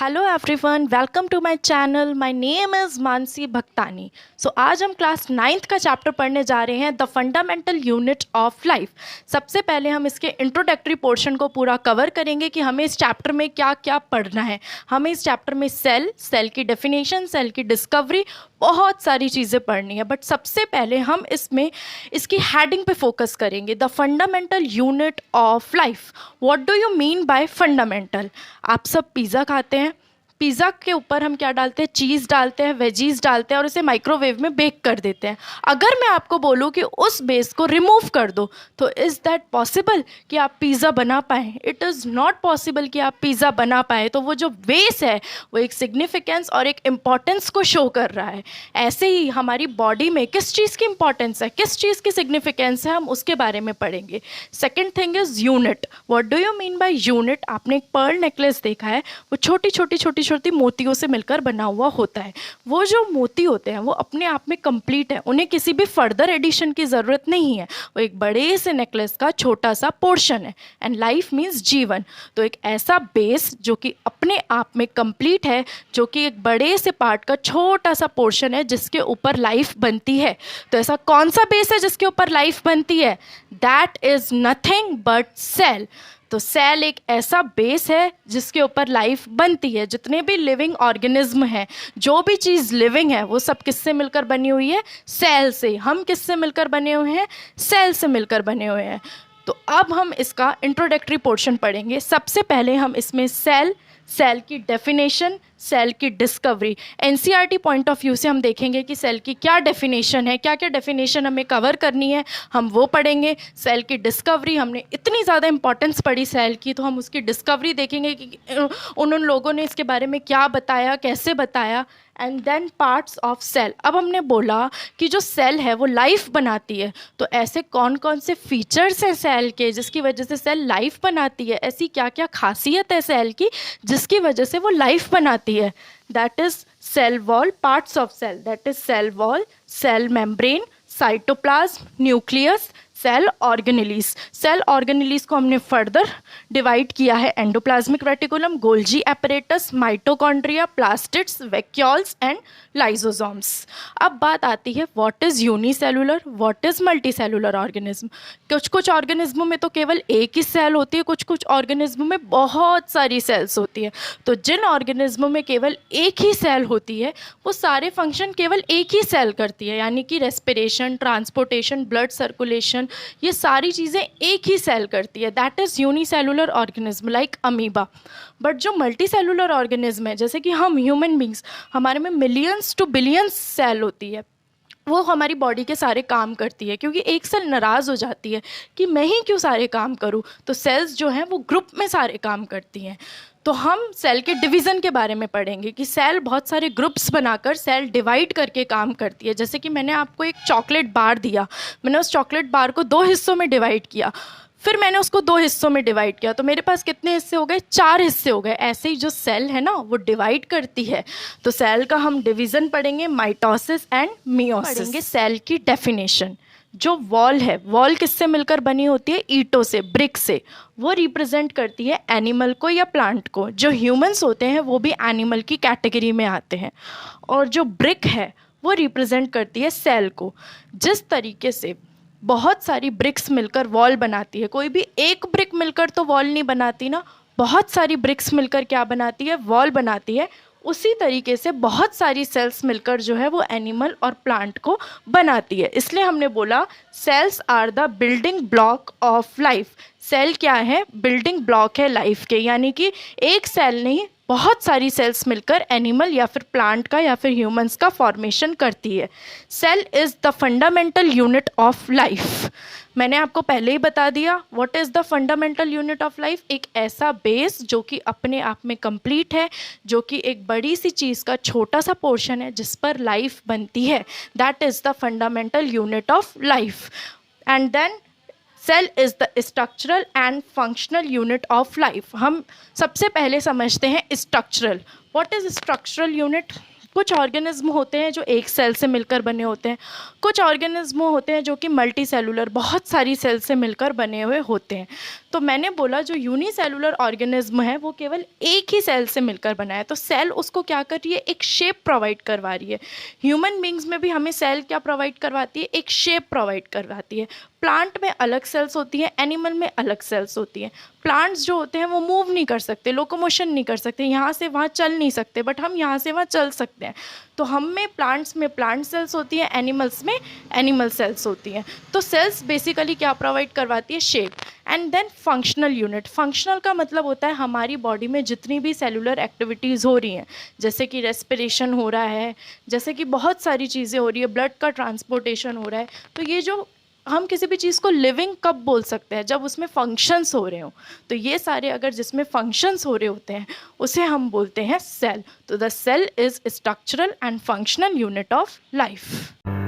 Hello everyone, welcome to my channel. My name is Mansi Bhaktani. आज हम class 9th का chapter पढ़ने जा रहे हैं, the fundamental unit of life. सबसे पहले हम इसके इंट्रोडक्टरी पोर्शन को पूरा कवर करेंगे कि हमें इस चैप्टर में क्या क्या पढ़ना है। हमें इस चैप्टर में सेल की डेफिनेशन, सेल की डिस्कवरी, बहुत सारी चीज़ें पढ़नी है। बट सबसे पहले हम इसमें इसकी हेडिंग पे फोकस करेंगे, the fundamental unit of life. What do you mean by fundamental? आप सब पिज़्ज़ा खाते हैं, पिज़्ज़ा के ऊपर हम क्या डालते हैं? चीज़ डालते हैं, वेजीज डालते हैं और उसे माइक्रोवेव में बेक कर देते हैं। अगर मैं आपको बोलूँ कि उस बेस को रिमूव कर दो, तो इज़ दैट पॉसिबल कि आप पिज़्ज़ा बना पाएँ? इट इज़ नॉट पॉसिबल कि आप पिज़्ज़ा बना पाए। तो वो जो बेस है वो एक सिग्निफिकेंस और एक इम्पॉर्टेंस को शो कर रहा है। ऐसे ही हमारी बॉडी में किस चीज़ की इंपॉर्टेंस है, किस चीज़ की सिग्निफिकेंस है, हम उसके बारे में पढ़ेंगे। Second thing is unit. What do you mean by unit? आपने एक पर्ल नेकलेस देखा है, वो छोटी छोटी मोतियों से मिलकर बना हुआ होता है। वो जो मोती होते हैं वो अपने आप में कंप्लीट है, उन्हें किसी भी फर्दर एडिशन की ज़रूरत नहीं है। वो एक बड़े से नेकलेस का छोटा सा पोर्शन है। एंड लाइफ मीन्स जीवन। तो एक ऐसा बेस जो कि अपने आप में कंप्लीट है, जो कि एक बड़े से पार्ट का छोटा सा पोर्शन है जिसके ऊपर लाइफ बनती है। तो ऐसा कौन सा बेस है जिसके ऊपर लाइफ बनती है? That is nothing but cell. तो सेल एक ऐसा बेस है जिसके ऊपर लाइफ बनती है। जितने भी लिविंग ऑर्गेनिज्म हैं, जो भी चीज़ लिविंग है, वो सब किससे मिलकर बनी हुई है? सेल से। हम किससे मिलकर बने हुए हैं? सेल से मिलकर बने हुए हैं। तो अब हम इसका इंट्रोडक्टरी पोर्शन पढ़ेंगे। सबसे पहले हम इसमें सेल की डेफिनेशन, सेल की discovery, NCERT point of view से हम देखेंगे कि सेल की क्या डेफिनेशन है, क्या क्या डेफिनेशन हमें कवर करनी है, हम वो पढ़ेंगे। सेल की डिस्कवरी, हमने इतनी ज़्यादा इंपॉर्टेंस पढ़ी सेल की, तो हम उसकी डिस्कवरी देखेंगे कि उन लोगों ने इसके बारे में क्या बताया, कैसे बताया। And then parts of cell. अब हमने बोला कि जो सेल है वो लाइफ बनाती है, तो ऐसे कौन कौन से फीचर्स हैं सेल के जिसकी वजह से सेल लाइफ बनाती है? ऐसी क्या क्या खासियत है सेल की जिसकी वजह से वो लाइफ बनाती है? That is cell wall, parts of cell. That is cell wall, cell membrane, cytoplasm, nucleus, cell organelles. Cell organelles को हमने फर्दर डिवाइड किया है, endoplasmic reticulum, Golgi apparatus, mitochondria, plastids, vacuoles and lysosomes. अब बात आती है what is unicellular, what is multi cellular organism. कुछ ऑर्गेनिज्मों में तो केवल एक ही सेल होती है, कुछ ऑर्गेनिज्मों में बहुत सारी सेल्स होती है। तो जिन ऑर्गेनिज्मों में केवल एक ही सेल होती है, वो सारे फंक्शन केवल एक ही सेल करती है, यानी कि रेस्पिरेशन, ट्रांसपोर्टेशन, ब्लड सर्कुलेशन, ये सारी चीज़ें एक ही सेल करती है। That is unicellular organism like amoeba. But जो मल्टी सेलुलर ऑर्गेनिज्म है, जैसे कि हम ह्यूमन बींग्स, हमारे में मिलियंस टू बिलियंस सेल होती है। वो हमारी बॉडी के सारे काम करती है, क्योंकि एक सेल नाराज़ हो जाती है कि मैं ही क्यों सारे काम करूँ, तो सेल्स जो हैं वो ग्रुप में सारे काम करती हैं। तो हम सेल के डिवीज़न के बारे में पढ़ेंगे कि सेल बहुत सारे ग्रुप्स बनाकर सेल डिवाइड करके काम करती है। जैसे कि मैंने आपको एक चॉकलेट बार दिया, मैंने उस चॉकलेट बार को 2 हिस्सों में डिवाइड किया, फिर मैंने उसको 2 हिस्सों में डिवाइड किया, तो मेरे पास कितने हिस्से हो गए? 4 हिस्से हो गए। ऐसे ही जो सेल है ना, वो डिवाइड करती है। तो सेल का हम डिवीज़न पढ़ेंगे, माइटोसिस एंड मियोसिस। पढ़ेंगे सेल की डेफिनेशन। जो वॉल है, वॉल किससे मिलकर बनी होती है? ईंटों से, ब्रिक से। वो रिप्रेजेंट करती है एनिमल को या प्लांट को। जो ह्यूमंस होते हैं वो भी एनिमल की कैटेगरी में आते हैं। और जो ब्रिक है वो रिप्रेजेंट करती है सेल को। जिस तरीके से बहुत सारी ब्रिक्स मिलकर वॉल बनाती है, कोई भी एक ब्रिक मिलकर तो वॉल नहीं बनाती ना, बहुत सारी ब्रिक्स मिलकर क्या बनाती है? वॉल बनाती है। उसी तरीके से बहुत सारी सेल्स मिलकर जो है वो एनिमल और प्लांट को बनाती है। इसलिए हमने बोला cells are the building block of life. Cell क्या है? बिल्डिंग ब्लॉक है लाइफ के, यानी कि एक सेल नहीं, बहुत सारी सेल्स मिलकर एनिमल या फिर प्लांट का या फिर ह्यूमंस का फॉर्मेशन करती है। Cell is the fundamental unit of life. मैंने आपको पहले ही बता दिया what is the fundamental unit of life. एक ऐसा बेस जो कि अपने आप में कंप्लीट है, जो कि एक बड़ी सी चीज़ का छोटा सा पोर्शन है जिस पर लाइफ बनती है। That is the fundamental unit of life. And then cell is the structural and functional unit of life. हम सबसे पहले समझते हैं structural. What is structural unit? कुछ ऑर्गेनिज्म होते हैं जो एक सेल से मिलकर बने होते हैं, कुछ ऑर्गेनिज्म होते हैं जो कि मल्टी सेलुलर, बहुत सारी सेल से मिलकर बने हुए होते हैं। तो मैंने बोला जो यूनिसेलुलर ऑर्गेनिज्म है वो केवल एक ही सेल से मिलकर बना है, तो सेल उसको क्या कर रही है, एक शेप प्रोवाइड करवा रही है। ह्यूमन बींग्स में भी हमें सेल क्या प्रोवाइड करवाती है, एक शेप प्रोवाइड करवाती है। प्लांट में अलग सेल्स होती हैं, एनिमल में अलग सेल्स होती हैं। प्लांट्स जो होते हैं वो मूव नहीं कर सकते, लोकोमोशन नहीं कर सकते, यहाँ से वहाँ चल नहीं सकते, बट हम यहाँ से वहाँ चल सकते हैं। तो हम में प्लांट्स में प्लांट सेल्स होती हैं, एनिमल्स में एनिमल सेल्स होती हैं। तो सेल्स बेसिकली क्या प्रोवाइड करवाती है, shape. And then functional unit, functional का मतलब होता है हमारी बॉडी में जितनी भी सेलुलर एक्टिविटीज़ हो रही हैं, जैसे कि रेस्पिरेशन हो रहा है, जैसे कि बहुत सारी चीज़ें हो रही है, ब्लड का ट्रांसपोर्टेशन हो रहा है, तो ये जो हम किसी भी चीज़ को लिविंग कब बोल सकते हैं, जब उसमें फंक्शंस हो रहे हो। तो ये सारे अगर जिसमें फंक्शंस हो रहे होते हैं उसे हम बोलते हैं सेल। तो the cell is structural and functional unit of life.